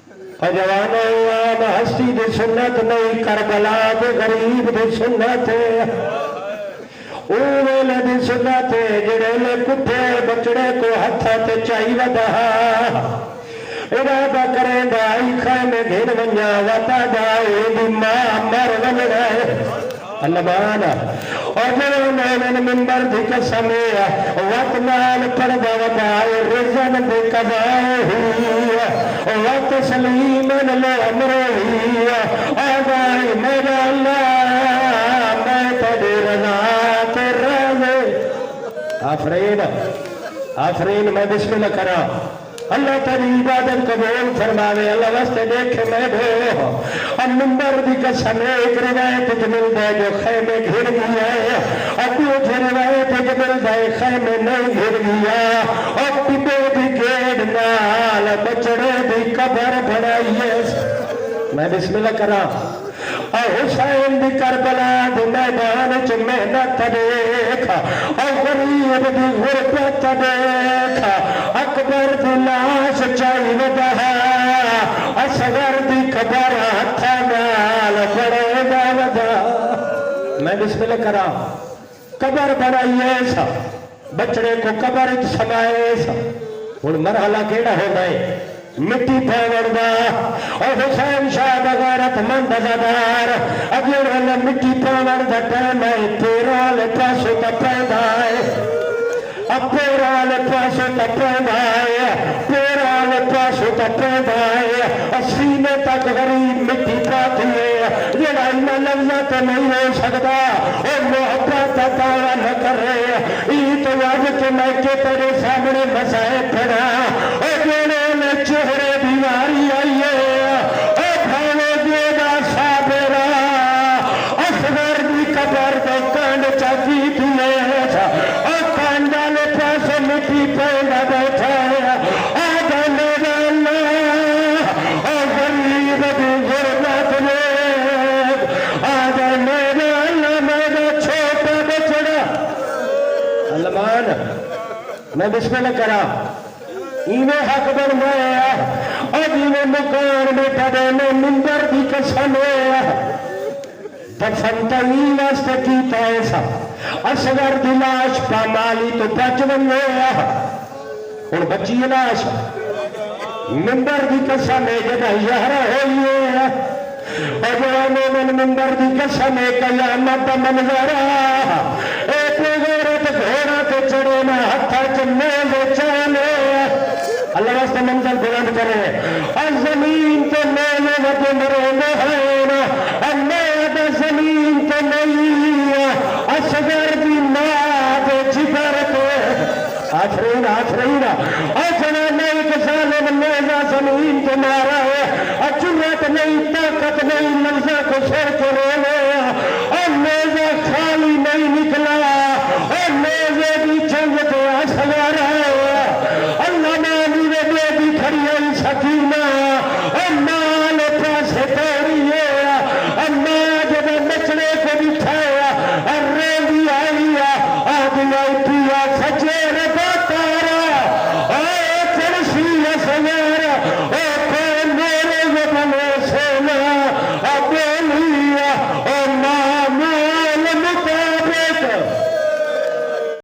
جوانو عام ہستی دی سنت نہیں، کربلا دے غریب دی سنت او ویلے دی سنت جڑے لے کتے بچڑے کو ہتھا تے چائی ودا ارادہ کریں گا آئی خیمے گھر ونیا وطا جائے دی ماں مر وننا ہے اللہ مانا اور جو مومن منبر دی قسمے وقت نال پردہ وقائے رزن دی قضائے ہوئی وقت سلیمن لے امرے ہوئی آگائی میرا اللہ میں تیرے رضا تے رضے آفرین میں بسم اللہ کرا اللہ تیری عبادت قبول فرماوے اللہ واسطے دیکھے میں بھو اور منبر دی قسم ایک روایت جمل دے جو خیمے گھر گیا ہے اور کچھ روایت جمل دے خیمے نہیں گھر گیا اور پپے دی گیڑ نال بچڑے دی قبر بڑھائیے میں بسم اللہ کرا اور حسین دی کربلا دی میدان چ محنت دیکھا اور غریب دی غربت دیکھا اکبر دی لاش چائی ودا اصغر دی قبر ہتھا نال بڑے دا ودا میں بسم اللہ کرا قبر بنائیے سا بچڑے کو قبر سمائے سا ہن مرحلہ کیڑا ہونا ہے مٹی پھیور دا اور حسین شاہ بغیرت مند زدار اگر اللہ مٹی پھیور دا ٹائم ہے تیرا لے پاسو تا پیدا ہے اب تیرا لے پاسو تا پیدا ہے تیرا لے پاسو تا پیدا ہے سینے تک غریب مٹی پاتی ہے جڑا انہا لفظت نہیں ہو سکتا اور محبت تاوہ نہ کر رہے ای تو آج کے میں کے تیرے سامنے مسائے پھڑا اور جوڑے نے چہرے بیماری آئیے اور بھاوے دیدہ صابرہ اصغر دی قبر دے کانڈ چاکی دیئے اور کانڈا لے پاس مٹی پہنگا بیٹھا ہے آدھا میرا اللہ اور غریب دی غربت لے آدھا میرا اللہ میرا چھوٹا بچڑا اللہ مان میں بسم اللہ کرا ایویں حق بنوایا اور ایویں مکان میں پڑھنے منبر دی قسم دفن تئی واسطے کیتا ایسا اصغر دی لاش پامالی تو بچ بنوایا اور بچی لاش منبر دی قسم جگہ یہرہ ہوئی ہے اور جو مومن منبر دی قسم قیامت منظرہ ایک غیرت گھوڑا کے چڑے میں ہتھا چنے لے چانے اللہ واسطہ منظر بلند کرے اور زمین تو میلے وقت مرے ہے اللہ زمین تو نہیں اصغر دی ناد جگر کو آفرین اور جنہ ایک ظالم نیزہ زمین تو مارا ہے اور جرات نہیں طاقت نہیں لفظہ کو سر کے رونے